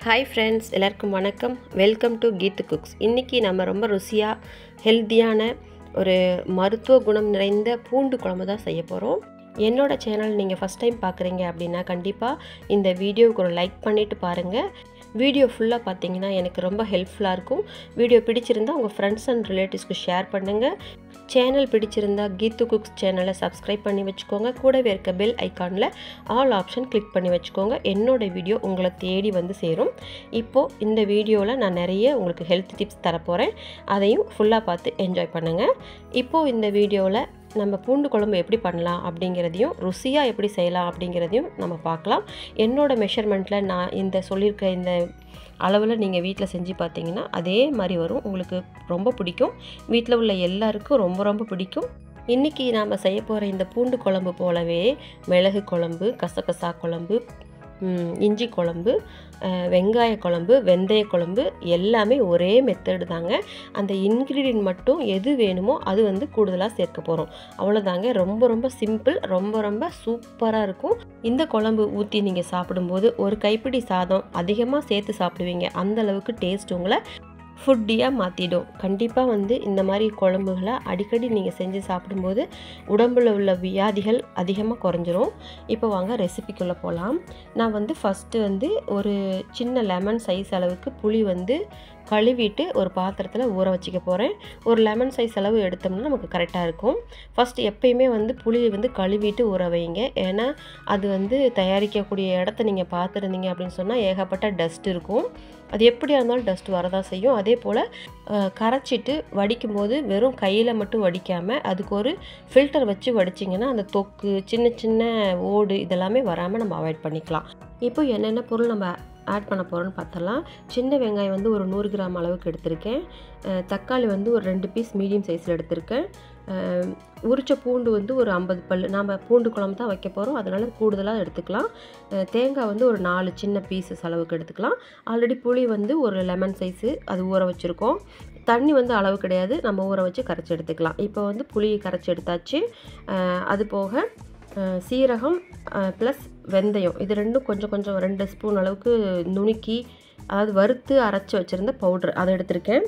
Hi friends, எல்லாருக்கும் வணக்கம். Welcome to Keethu cooks. இன்றைக்கி நம்ம ரொம்ப ருசியாக ஹெல்த்தியான ஒரு மருத்துவ குணம் நிறைந்த பூண்டு குழம்பு தான் செய்ய போகிறோம். என்னோடய சேனல் நீங்கள் ஃபஸ்ட் டைம் பார்க்குறீங்க அப்படின்னா கண்டிப்பாக இந்த வீடியோவுக்கு ஒரு லைக் பண்ணிவிட்டு பாருங்கள். வீடியோ ஃபுல்லாக பார்த்தீங்கன்னா எனக்கு ரொம்ப ஹெல்ப்ஃபுல்லாக இருக்கும். வீடியோ பிடிச்சிருந்தால் உங்கள் ஃப்ரெண்ட்ஸ் அண்ட் ரிலேட்டிவ்ஸ்க்கு ஷேர் பண்ணுங்கள். சேனல் பிடிச்சிருந்தா கீத்து குக்ஸ் சேனலை சப்ஸ்கிரைப் பண்ணி வச்சுக்கோங்க. கூடவே இருக்க பெல் ஐக்கானில் ஆல் ஆப்ஷன் கிளிக் பண்ணி வச்சுக்கோங்க. என்னோடய வீடியோ உங்களை தேடி வந்து சேரும். இப்போது இந்த வீடியோவில் நான் நிறைய உங்களுக்கு ஹெல்த் டிப்ஸ் தரப்போகிறேன். அதையும் ஃபுல்லாக பார்த்து என்ஜாய் பண்ணுங்கள். இப்போது இந்த வீடியோவில் நம்ம பூண்டு குழம்பு எப்படி பண்ணலாம் அப்படிங்கிறதையும் ருசியாக எப்படி செய்யலாம் அப்படிங்கிறதையும் நம்ம பார்க்கலாம். என்னோடய மெஷர்மெண்ட்டில் நான் இந்த சொல்லியிருக்க இந்த அளவில் நீங்கள் வீட்டில் செஞ்சு பார்த்தீங்கன்னா அதே மாதிரி வரும். உங்களுக்கு ரொம்ப பிடிக்கும். வீட்டில் உள்ள எல்லாருக்கும் ரொம்ப ரொம்ப பிடிக்கும். இன்றைக்கி நாம் செய்ய போகிற இந்த பூண்டு குழம்பு போலவே மிளகு குழம்பு, கசகசா குழம்பு, இஞ்சி குழம்பு, வெங்காய குழம்பு, வெந்தய குழம்பு எல்லாமே ஒரே மெத்தடு தாங்க. அந்த இன்க்ரீடியன்ட் மட்டும் எது வேணுமோ அது கூடுதலாக சேர்க்க போகிறோம். அவ்வளோதாங்க. ரொம்ப ரொம்ப சிம்பிள், ரொம்ப ரொம்ப சூப்பராக இருக்கும். இந்த குழம்பு ஊற்றி நீங்கள் சாப்பிடும்போது ஒரு கைப்பிடி சாதம் அதிகமாக சேர்த்து சாப்பிடுவீங்க. அந்தளவுக்கு டேஸ்ட் உங்களை ஃபுட்டியாக மாற்றிடும். கண்டிப்பாக இந்த மாதிரி குழம்புகளை அடிக்கடி நீங்கள் செஞ்சு சாப்பிடும்போது உடம்பில் உள்ள வியாதிகள் அதிகமாக குறைஞ்சிரும். இப்போ வாங்க ரெசிபிக்குள்ளே போகலாம். நான் ஃபஸ்ட்டு ஒரு சின்ன லெமன் சைஸ் அளவுக்கு புளி கழுவிட்டு ஒரு பாத்திரத்தில் ஊற வச்சுக்க போகிறேன். ஒரு லெமன் சைஸ் அளவு எடுத்தோம்னா நமக்கு கரெக்டாக இருக்கும். ஃபஸ்ட்டு எப்பயுமே புளியை கழுவிட்டு ஊற வைங்க. ஏன்னா அது தயாரிக்கக்கூடிய இடத்த நீங்கள் பார்த்துருந்தீங்க அப்படின்னு சொன்னால் ஏகப்பட்ட டஸ்ட் இருக்கும். அது எப்படியா இருந்தாலும் டஸ்ட் வரதான் செய்யும். அதே போல் கரைச்சிட்டு வடிக்கும்போது வெறும் கையில் மட்டும் வடிக்காமல் அதுக்கு ஒரு ஃபில்டர் வச்சு வடிச்சிங்கன்னா அந்த தொக்கு, சின்ன சின்ன ஓடு இதெல்லாமே வராமல் நம்ம அவாய்ட் பண்ணிக்கலாம். இப்போ என்னென்ன பொருள் நம்ம ஆட் பண்ண போகிறோன்னு பார்த்தலாம். சின்ன வெங்காயம் ஒரு 100 கிராம் அளவுக்கு எடுத்திருக்கேன். தக்காளி ஒரு 2 பீஸ் மீடியம் சைஸில் எடுத்திருக்கேன். உரிச்ச பூண்டு ஒரு 50 பல். நாம் பூண்டு குழம்பு தான் வைக்க போகிறோம், அதனால் கூடுதலாக எடுத்துக்கலாம். தேங்காய் ஒரு 4 சின்ன பீஸஸ் அளவுக்கு எடுத்துக்கலாம். ஆல்ரெடி புளி ஒரு லெமன் சைஸு அது ஊற வச்சுருக்கோம். தண்ணி அளவு கிடையாது, நம்ம ஊற வச்சு கரைச்சி எடுத்துக்கலாம். இப்போ புளியை கரைச்சி எடுத்தாச்சு. அது போக சீரகம் ப்ளஸ் வெந்தயம் இது ரெண்டும் கொஞ்சம் 2 ஸ்பூன் அளவுக்கு நுணுக்கி, அதாவது வறுத்து அரைச்சி வச்சுருந்த பவுட்ரு அதை எடுத்திருக்கேன்.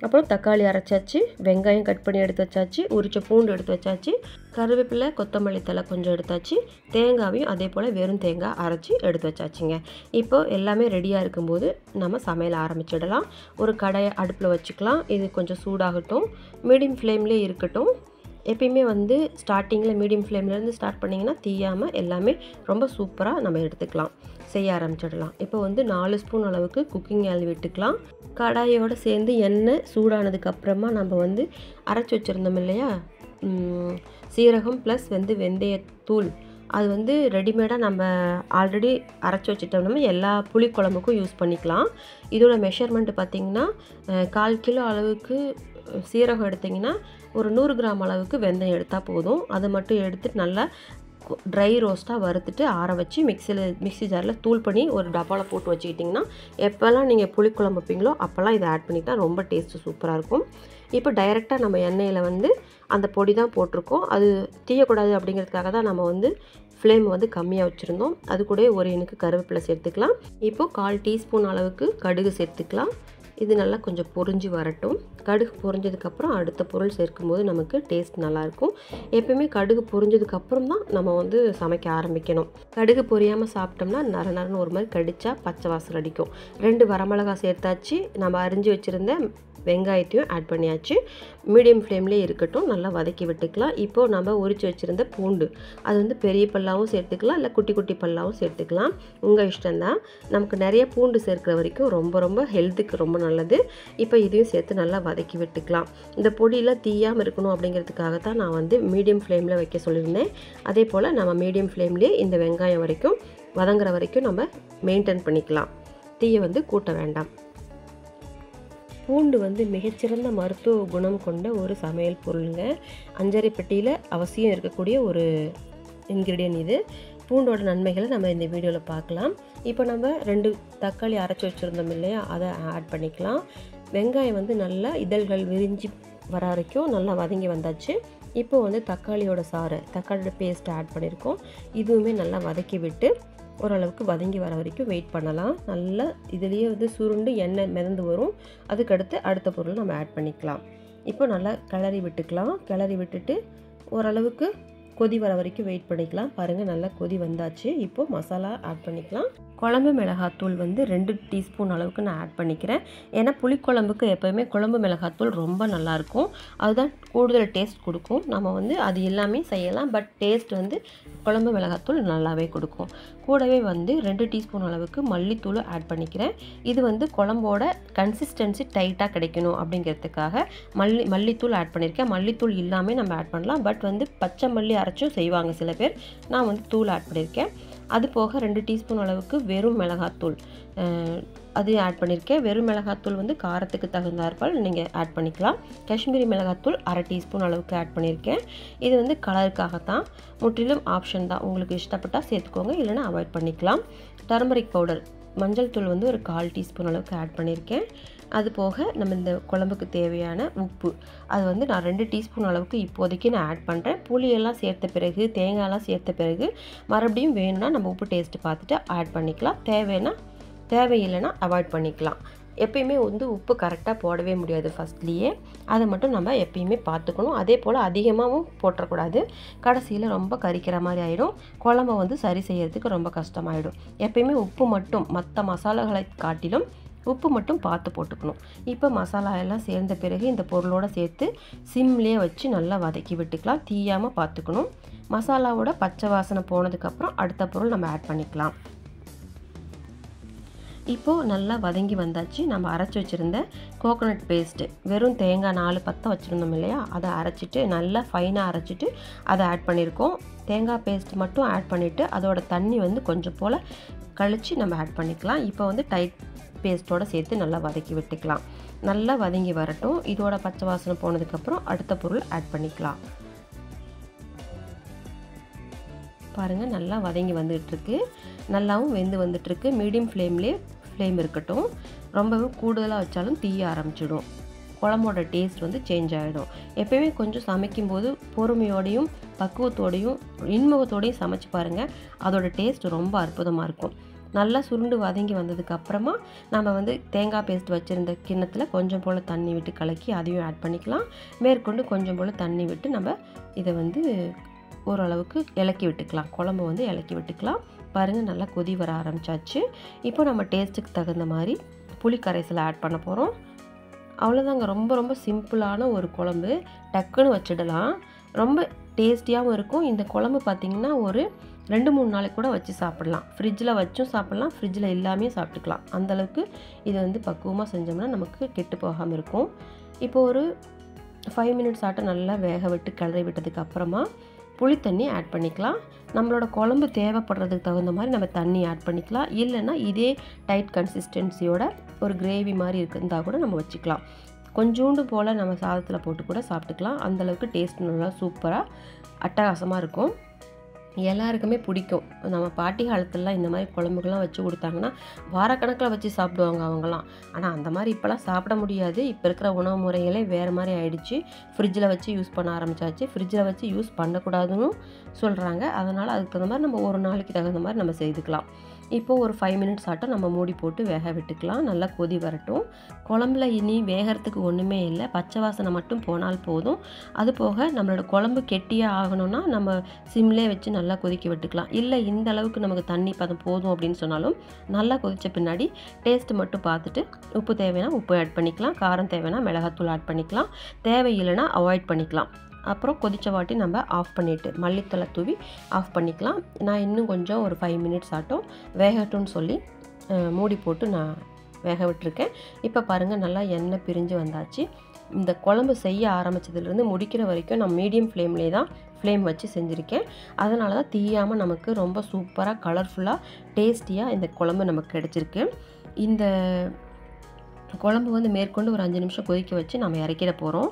அப்புறம் தக்காளி அரைச்சாச்சு, வெங்காயம் கட் பண்ணி எடுத்து வச்சாச்சு, உரிச்ச பூண்டு எடுத்து வச்சாச்சு, கருவேப்பிலை, கொத்தமல்லி தழை கொஞ்சம் எடுத்தாச்சு, தேங்காயும் அதே போல் வெறும் தேங்காய் அரைச்சி எடுத்து வச்சாச்சுங்க. இப்போது எல்லாமே ரெடியாக இருக்கும்போது நம்ம சமையல் ஆரம்பிச்சிடலாம். ஒரு கடாயை அடுப்பில் வச்சுக்கலாம். இது கொஞ்சம் சூடாகட்டும், மீடியம் ஃப்ளேம்லேயே இருக்கட்டும். எப்பயுமே ஸ்டார்டிங்கில் மீடியம் ஃப்ளேம்லேருந்து ஸ்டார்ட் பண்ணிங்கன்னா தீயாமல் எல்லாமே ரொம்ப சூப்பராக நம்ம எடுத்துக்கலாம். செய்ய ஆரம்பிச்சிடலாம். இப்போ 4 ஸ்பூன் அளவுக்கு குக்கிங் ஆயில் விட்டுக்கலாம். கடாயோடு சேர்ந்து எண்ணெய் சூடானதுக்கப்புறமா நம்ம அரைச்சி வச்சுருந்தோம் இல்லையா சீரகம் ப்ளஸ் வெந்தயத்தூள், அது ரெடிமேடாக நம்ம ஆல்ரெடி அரைச்சி வச்சுட்டோம்னா எல்லா புளி குழம்புக்கும் யூஸ் பண்ணிக்கலாம். இதோட மெஷர்மெண்ட்டு பார்த்திங்கன்னா 1/4 கிலோ அளவுக்கு சீரகம் எடுத்திங்கன்னா ஒரு 100 கிராம் அளவுக்கு வெந்தயம் எடுத்தால் போதும். அதை மட்டும் எடுத்துட்டு நல்லா ட்ரை ரோஸ்ட்டாக வறுத்துட்டு ஆற வச்சு மிக்ஸி ஜாரில் தூள் பண்ணி ஒரு டப்பாவில் போட்டு வச்சுக்கிட்டிங்கன்னா எப்போல்லாம் நீங்கள் புளிக்குழம்பு வைப்பீங்களோ அப்போல்லாம் இதை ஆட் பண்ணிட்டா ரொம்ப டேஸ்ட்டு சூப்பராக இருக்கும். இப்போ டைரெக்டாக நம்ம எண்ணெயில் அந்த பொடி தான் போட்டிருக்கோம். அது தீயக்கூடாது அப்படிங்கிறதுக்காக தான் நம்ம ஃப்ளேம் கம்மியாக வச்சுருந்தோம். அது கூட ஒரு எனக்கு கருவேப்பிலை சேர்த்துக்கலாம். இப்போது 1/4 டீஸ்பூன் அளவுக்கு கடுகு சேர்த்துக்கலாம். இது நல்லா கொஞ்சம் பொரிஞ்சு வரட்டும். கடுகு பொரிஞ்சதுக்கப்புறம் அடுத்த பொருள் சேர்க்கும்போது நமக்கு டேஸ்ட் நல்லாயிருக்கும். எப்பயுமே கடுகு பொரிஞ்சதுக்கப்புறம் தான் நம்ம சமைக்க ஆரம்பிக்கணும். கடுகு பொரியாமல் சாப்பிட்டோம்னா நரன்னு ஒரு மாதிரி கடிச்சா பச்சை வாசல் அடிக்கும். 2 வரமிளகாய் சேர்த்தாச்சு. நம்ம அரிஞ்சு வச்சுருந்த வெங்காயத்தையும் ஆட் பண்ணியாச்சு. மீடியம் ஃப்ளேம்லேயே இருக்கட்டும், நல்லா வதக்கி விட்டுக்கலாம். இப்போது நம்ம உரித்து வச்சுருந்த பூண்டு அது பெரிய பல்லாவும் சேர்த்துக்கலாம், இல்லை குட்டி குட்டி பல்லாவும் சேர்த்துக்கலாம். உங்கள் இஷ்டம்தான். நமக்கு நிறைய பூண்டு சேர்க்குற வரைக்கும் ரொம்ப ரொம்ப ஹெல்த்துக்கு ரொம்ப நல்லது. இப்போ இதையும் சேர்த்து நல்லா வதக்கி விட்டுக்கலாம். இந்த பொடியெலாம் தீயாமல் இருக்கணும் அப்படிங்கிறதுக்காக தான் நான் மீடியம் ஃப்ளேமில் வைக்க சொல்லியிருந்தேன். அதே போல் நம்ம மீடியம் ஃப்ளேம்லேயே இந்த வெங்காயம் வரைக்கும் வதங்குற வரைக்கும் நம்ம மெயின்டைன் பண்ணிக்கலாம். தீயை கூட்ட வேண்டாம். பூண்டு மிகச்சிறந்த மருத்துவ குணம் கொண்ட ஒரு சமையல் பொருளுங்க. அஞ்சரை பெட்டியில் அவசியம் இருக்கக்கூடிய ஒரு இன்க்ரீடியன்ட் இது. பூண்டோட நன்மைகளை நம்ம இந்த வீடியோவில் பார்க்கலாம். இப்போ நம்ம 2 தக்காளி அரைச்சி வச்சுருந்தோம் இல்லையா, அதை ஆட் பண்ணிக்கலாம். வெங்காயம் நல்லா இதழ்கள் விரிஞ்சு வர வரைக்கும் நல்லா வதங்கி வந்தாச்சு. இப்போ தக்காளியோட சாறு, தக்காளியோட பேஸ்ட்டை ஆட் பண்ணியிருக்கோம். இதுவுமே நல்லா வதக்கி விட்டு ஓரளவுக்கு வதங்கி வர வரைக்கும் வெயிட் பண்ணலாம். நல்லா இதுலேயே வந்து சுருண்டு எண்ணெய் மிதந்து வரும். அதுக்கடுத்து அடுத்த பொருள் நம்ம ஆட் பண்ணிக்கலாம். இப்போ நல்லா கிளறி விட்டுக்கலாம். கிளறி விட்டுட்டு ஓரளவுக்கு கொதி வர வரைக்கும் வெயிட் பண்ணிக்கலாம். பாருங்கள் நல்லா கொதி வந்தாச்சு. இப்போது மசாலா ஆட் பண்ணிக்கலாம். குழம்பு மிளகாத்தூள் வந்து 2 டீஸ்பூன் அளவுக்கு நான் ஆட் பண்ணிக்கிறேன். ஏன்னா புளிக்குழம்புக்கு எப்போயுமே குழம்பு மிளகாத்தூள் ரொம்ப நல்லாயிருக்கும். அதுதான் கூடுதல் டேஸ்ட் கொடுக்கும். நம்ம வந்து அது எல்லாமே செய்யலாம், பட் டேஸ்ட் வந்து குழம்பு மிளகாத்தூள் நல்லாவே கொடுக்கும். கூடவே வந்து 2 டீஸ்பூன் அளவுக்கு மல்லித்தூள் ஆட் பண்ணிக்கிறேன். இது வந்து குழம்போட கன்சிஸ்டன்சி டைட்டாக கிடைக்கணும் அப்படிங்கிறதுக்காக மல்லித்தூள் ஆட் பண்ணியிருக்கேன். மல்லித்தூள் இல்லாமல் நம்ம ஆட் பண்ணலாம், பட் வந்து பச்சை மல்லி அரைச்சும் செய்வாங்க சில பேர். நான் வந்து தூள் ஆட் பண்ணியிருக்கேன். அது போக 2 டீஸ்பூன் அளவுக்கு வெறும் மிளகாத்தூள் அதையும் ஆட் பண்ணியிருக்கேன். வெறும் மிளகாத்தூள் வந்து காரத்துக்கு தகுந்தாற்போல் நீங்கள் ஆட் பண்ணிக்கலாம். காஷ்மீரி மிளகாத்தூள் 1/2 டீஸ்பூன் அளவுக்கு ஆட் பண்ணியிருக்கேன். இது வந்து கலருக்காகத்தான், முற்றிலும் ஆப்ஷன் தான். உங்களுக்கு இஷ்டப்பட்டால் சேர்த்துக்கோங்க, இல்லைனா அவாய்ட் பண்ணிக்கலாம். டர்மரிக் பவுடர் மஞ்சள் தூள் வந்து ஒரு 1/4 டீஸ்பூன் அளவுக்கு ஆட் பண்ணியிருக்கேன். அது போக நம்ம இந்த குழம்புக்கு தேவையான உப்பு அது வந்து நான் 2 டீஸ்பூன் அளவுக்கு இப்போதைக்கு நான் ஆட் பண்ணுறேன். புளியெல்லாம் சேர்த்த பிறகு தேங்காயெல்லாம் சேர்த்த பிறகு மறுபடியும் வேணும்னா நம்ம உப்பு டேஸ்ட்டு பார்த்துட்டு ஆட் பண்ணிக்கலாம். தேவையில்லைன்னா அவாய்ட் பண்ணிக்கலாம். எப்பயுமே வந்து உப்பு கரெக்டாக போடவே முடியாது ஃபஸ்ட்லேயே. அதை மட்டும் நம்ம எப்பயுமே பார்த்துக்கணும். அதே போல் அதிகமாகவும் போட்டக்கூடாது. கடைசியில் ரொம்ப கரிக்கிற மாதிரி ஆகிடும். குழம்பை வந்து சரி செய்யறதுக்கு ரொம்ப கஷ்டமாயிடும். எப்பயுமே உப்பு மட்டும் மற்ற மசாலாகளை காட்டிலும் உப்பு மட்டும் பார்த்து போட்டுக்கணும். இப்போ மசாலா எல்லாம் சேர்ந்த பிறகு இந்த பொருளோடு சேர்த்து சிம்லேயே வச்சு நல்லா வதக்கி விட்டுக்கலாம். தீயாமல் பார்த்துக்கணும். மசாலாவோட பச்சை வாசனை போனதுக்கப்புறம் அடுத்த பொருள் நம்ம ஆட் பண்ணிக்கலாம். இப்போது நல்லா வதங்கி வந்தாச்சு. நம்ம அரைச்சி வச்சுருந்த கோகோனட் பேஸ்ட்டு, வெறும் தேங்காய் 4 பத்தை வச்சுருந்தோம் இல்லையா, அதை அரைச்சிட்டு நல்லா ஃபைனாக அரைச்சிட்டு அதை ஆட் பண்ணியிருக்கோம். தேங்காய் பேஸ்ட் மட்டும் ஆட் பண்ணிவிட்டு அதோட தண்ணி வந்து கொஞ்சம் போல் கழித்து நம்ம ஆட் பண்ணிக்கலாம். இப்போ வந்து டைட் பேஸ்ட்டோடு சேர்த்து நல்லா வதக்கி விட்டுக்கலாம். நல்லா வதங்கி வரட்டும். இதோட பச்சை வாசனை போனதுக்கப்புறம் அடுத்த பொருள் ஆட் பண்ணிக்கலாம். பாருங்கள் நல்லா வதங்கி வந்துட்டுருக்கு. நல்லாவும் வெந்து வந்துட்டுருக்கு. மீடியம் ஃப்ளேம் இருக்கட்டும். ரொம்பவும் கூடுதலாக வச்சாலும் தீய ஆரம்பிச்சிடும். குழம்போட டேஸ்ட் வந்து சேஞ்ச் ஆகிடும். எப்போயுமே கொஞ்சம் சமைக்கும்போது பொறுமையோடையும் பக்குவத்தோடையும் இன்முகத்தோடையும் சமைச்சு பாருங்கள். அதோட டேஸ்ட் ரொம்ப அற்புதமாக இருக்கும். நல்லா சுருண்டு வதங்கி வந்ததுக்கப்புறமா நம்ம வந்து தேங்காய் பேஸ்ட் வச்சுருந்த கிண்ணத்தில் கொஞ்சம் போல் தண்ணி விட்டு கலக்கி அதையும் ஆட் பண்ணிக்கலாம். மேற்கொண்டு கொஞ்சம் போல் தண்ணி விட்டு நம்ம இதை வந்து ஓரளவுக்கு இலக்கி விட்டுக்கலாம். குழம்பு வந்து இலக்கி விட்டுக்கலாம். பாருங்கள் நல்லா கொதி வர ஆரம்பித்தாச்சு. இப்போ நம்ம டேஸ்ட்டுக்கு தகுந்த மாதிரி புளி கரைசலை ஆட் பண்ண போகிறோம். அவ்வளோதாங்க. ரொம்ப சிம்பிளான ஒரு குழம்பு. டக்குன்னு வச்சிடலாம். ரொம்ப டேஸ்டியாகவும் இருக்கும். இந்த குழம்பு பார்த்திங்கன்னா ஒரு 2-3 நாளைக்கு கூட வச்சு சாப்பிட்லாம். ஃப்ரிட்ஜில் வச்சும் சாப்பிட்லாம், ஃப்ரிட்ஜில் இல்லாமே சாப்பிட்டுக்கலாம். அந்தளவுக்கு இது வந்து பக்குவமாக செஞ்சோம்னா நமக்கு கெட்டு போகாமல் இருக்கும். இப்போ ஒரு 5 மினிட்ஸ் ஆட்டம் நல்லா வேக விட்டு கிளறி விட்டதுக்கு அப்புறமா புளி தண்ணி ஆட் பண்ணிக்கலாம். நம்மளோட குழம்பு தேவைப்படுறதுக்கு தகுந்த மாதிரி நம்ம தண்ணி ஆட் பண்ணிக்கலாம். இல்லைன்னா இதே டைட் கன்சிஸ்டன்சியோட ஒரு கிரேவி மாதிரி இருந்தால் கூட நம்ம வச்சுக்கலாம். கொஞ்சோண்டு போல் நம்ம சாதத்தில் போட்டு கூட சாப்பிட்டுக்கலாம். அந்தளவுக்கு டேஸ்ட் நல்லா சூப்பராக அட்டகாசமாக இருக்கும். எல்லாருக்குமே பிடிக்கும். நம்ம பாட்டி காலத்துலலாம் இந்த மாதிரி குழம்புகள்லாம் வச்சு கொடுத்தாங்கன்னா வாரக்கணக்கில் வச்சு சாப்பிடுவாங்க அவங்களாம். ஆனால் அந்த மாதிரி இப்போலாம் சாப்பிட முடியாது. இப்போ இருக்கிற உணவு முறைகளே வேறு மாதிரி ஆகிடுச்சு. ஃப்ரிட்ஜில் வச்சு யூஸ் பண்ண ஆரம்பித்தாச்சு. ஃப்ரிட்ஜில் வச்சு யூஸ் பண்ணக்கூடாதுன்னு சொல்கிறாங்க. அதனால் அதுக்கு தகுந்த மாதிரி நம்ம ஒரு நாளைக்கு தகுந்த மாதிரி நம்ம செய்துக்கலாம். இப்போது ஒரு 5 மினிட்ஸ் ஆட்டம் நம்ம மூடி போட்டு வேக விட்டுக்கலாம். நல்லா கொதி வரட்டும். குழம்புல இனி வேகிறதுக்கு ஒன்றுமே இல்லை. பச்சை வாசனை மட்டும் போனால் போதும். அது போக நம்மளோட குழம்பு கெட்டியாக ஆகணும்னா நம்ம சிம்லே வச்சு நல்லா கொதிக்க விட்டுக்கலாம். இல்லை இந்த அளவுக்கு நமக்கு தண்ணி பதம் போதும் அப்படின்னு சொன்னாலும் நல்லா கொதித்த பின்னாடி டேஸ்ட்டு மட்டும் பார்த்துட்டு உப்பு தேவைன்னா உப்பு ஆட் பண்ணிக்கலாம். காரம் தேவைன்னா மிளகாத்தூள் ஆட் பண்ணிக்கலாம். தேவையில்லைன்னா அவாய்ட் பண்ணிக்கலாம். அப்புறம் கொதித்த வாட்டி நம்ம ஆஃப் பண்ணிவிட்டு மல்லித்தலை தூவி ஆஃப் பண்ணிக்கலாம். நான் இன்னும் கொஞ்சம் ஒரு 5 மினிட்ஸ் ஆட்டும் வேகட்டும்னு சொல்லி மூடி போட்டு நான் வேக விட்டுருக்கேன். இப்போ பாருங்கள் நல்லா எண்ணெய் பிரிஞ்சு வந்தாச்சு. இந்த குழம்பு செய்ய ஆரம்பித்ததுலேருந்து முடிக்கிற வரைக்கும் நான் மீடியம் ஃப்ளேம் வச்சு செஞ்சுருக்கேன். அதனால தான் தீயாமல் நமக்கு ரொம்ப சூப்பராக கலர்ஃபுல்லாக டேஸ்டியாக இந்த குழம்பு நமக்கு கிடச்சிருக்கு. இந்த குழம்பு வந்து மேற்கொண்டு ஒரு 5 நிமிஷம் கொதிக்க வச்சு நம்ம இறக்கிட போகிறோம்.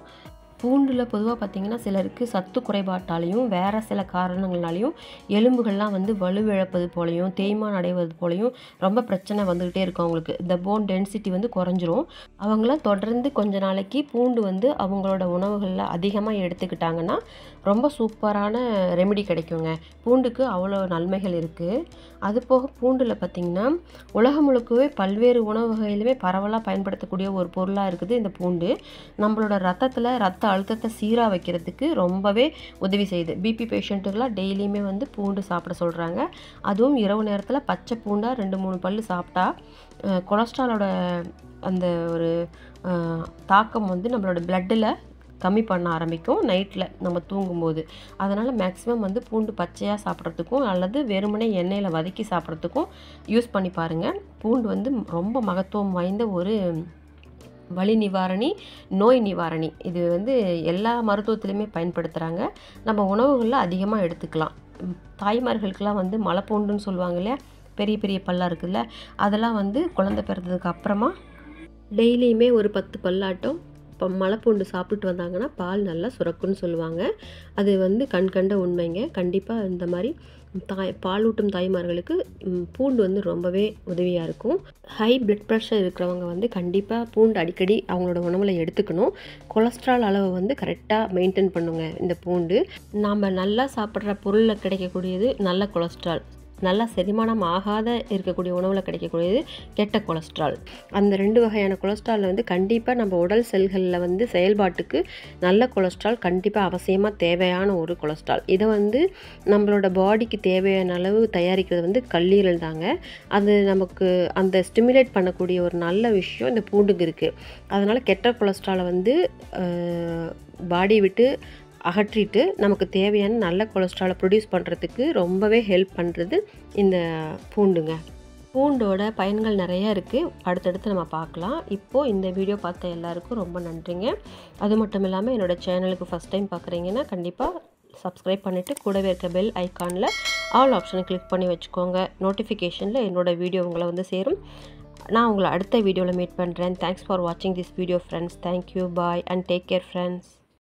பூண்டில் பொதுவாக பார்த்திங்கன்னா சிலருக்கு சத்து குறைபாட்டாலையும் வேறு சில காரணங்களாலையும் எலும்புகள்லாம் வந்து வலுவிழப்பது போலையும் தேய்மானம் அடைவது போலையும் ரொம்ப பிரச்சனை வந்துக்கிட்டே இருக்கும். அவங்களுக்கு இந்த போன் டென்சிட்டி வந்து குறைஞ்சிரும். அவங்களாம் தொடர்ந்து கொஞ்ச நாளைக்கு பூண்டு வந்து அவங்களோட உணவுகளில் அதிகமாக எடுத்துக்கிட்டாங்கன்னா ரொம்ப சூப்பரான ரெமெடி கிடைக்குங்க. பூண்டுக்கு அவ்வளோ நன்மைகள் இருக்குது. அதுபோக பூண்டில் பார்த்திங்கன்னா உலகம் முழுக்கவே பல்வேறு உணவு வகையிலுமே பரவலாக பயன்படுத்தக்கூடிய ஒரு பொருளாக இருக்குது இந்த பூண்டு. நம்மளோட ரத்த அழுத்தத்தை சீராக வைக்கிறதுக்கு ரொம்பவே உதவி செய்யுது. பிபி பேஷண்ட்டுக்கெலாம் டெய்லியுமே வந்து பூண்டு சாப்பிட சொல்கிறாங்க. அதுவும் இரவு நேரத்தில் பச்சை பூண்டாக 2-3 பல் சாப்பிட்டா கொலஸ்ட்ராலோட அந்த ஒரு தாக்கம் வந்து நம்மளோட பிளட்டில் கம்மி பண்ண ஆரம்பிக்கும் நைட்டில் நம்ம தூங்கும்போது. அதனால் மேக்ஸிமம் வந்து பூண்டு பச்சையாக சாப்பிட்றதுக்கும் அல்லது வெறுமனே எண்ணெயில் வதக்கி சாப்பிட்றதுக்கும் யூஸ் பண்ணி பாருங்கள். பூண்டு வந்து ரொம்ப மகத்துவம் வாய்ந்த ஒரு வலி நிவாரணி, நோய் நிவாரணி. இது வந்து எல்லா மருத்துவத்திலையுமே பயன்படுத்துகிறாங்க. நம்ம உணவுகளில் அதிகமாக எடுத்துக்கலாம். தாய்மார்களுக்கெல்லாம் வந்து மலைப்பூண்டுன்னு சொல்லுவாங்க இல்லையா, பெரிய பெரிய பல்லாக இருக்குதுல்ல, அதெல்லாம் வந்து குழந்தை பிறந்ததுக்கு அப்புறமா டெய்லியுமே ஒரு 10 பல்லாட்டம் இப்போ மலைப்பூண்டு சாப்பிட்டு வந்தாங்கன்னா பால் நல்லா சுரக்குன்னு சொல்லுவாங்க. அது வந்து கண்கண்ட உண்மைங்க. கண்டிப்பாக இந்த மாதிரி பாலூட்டும் தாய்மார்களுக்கு பூண்டு வந்து ரொம்பவே உதவியாக இருக்கும். ஹை பிளட் ப்ரெஷர் இருக்கிறவங்க வந்து கண்டிப்பாக பூண்டு அடிக்கடி அவங்களோட உணவில் எடுத்துக்கணும். கொலஸ்ட்ரால் அளவை வந்து கரெக்டாக மெயின்டைன் பண்ணுங்க இந்த பூண்டு. நாம் நல்லா சாப்பிட்ற பொருளில் கிடைக்கக்கூடியது நல்ல கொலஸ்ட்ரால், நல்லா செரிமானம் ஆகாத இருக்கக்கூடிய உணவில் கிடைக்கக்கூடியது கெட்ட கொலஸ்ட்ரால். அந்த 2 வகையான கொலஸ்ட்ரால் வந்து கண்டிப்பாக நம்ம உடல் செல்களில் வந்து செயல்பாட்டுக்கு நல்ல கொலஸ்ட்ரால் கண்டிப்பாக அவசியமாக தேவையான ஒரு கொலஸ்ட்ரால். இதை வந்து நம்மளோட பாடிக்கு தேவையான அளவு தயாரிக்கிறது வந்து கல்லீரல் தாங்க. அது நமக்கு அந்த ஸ்டிமுலேட் பண்ணக்கூடிய ஒரு நல்ல விஷயம் இந்த பூண்டுக்கு இருக்குது. அதனால் கெட்ட கொலஸ்ட்ராலை வந்து பாடியை விட்டு அகற்றிட்டு நமக்கு தேவையான நல்ல கொலஸ்ட்ராலை ப்ரொடியூஸ் பண்ணுறதுக்கு ரொம்பவே ஹெல்ப் பண்ணுறது இந்த பூண்டுங்க. பூண்டோட பயன்கள் நிறையா இருக்குது. அடுத்தடுத்து நம்ம பார்க்கலாம். இப்போது இந்த வீடியோ பார்த்த எல்லாருக்கும் ரொம்ப நன்றிங்க. அது மட்டும் இல்லாமல் என்னோடய சேனலுக்கு ஃபஸ்ட் டைம் பார்க்குறீங்கன்னா கண்டிப்பாக சப்ஸ்கிரைப் பண்ணிவிட்டு கூடவே இருக்க பெல் ஐக்கானில் ஆல் ஆப்ஷனை கிளிக் பண்ணி வச்சுக்கோங்க. நோட்டிஃபிகேஷனில் என்னோடய வீடியோ உங்களை வந்து சேரும். நான் உங்களை அடுத்த வீடியோவில் மீட் பண்ணுறேன். தேங்க்ஸ் ஃபார் வாட்சிங் this video friends. Thank you, bye and take care friends.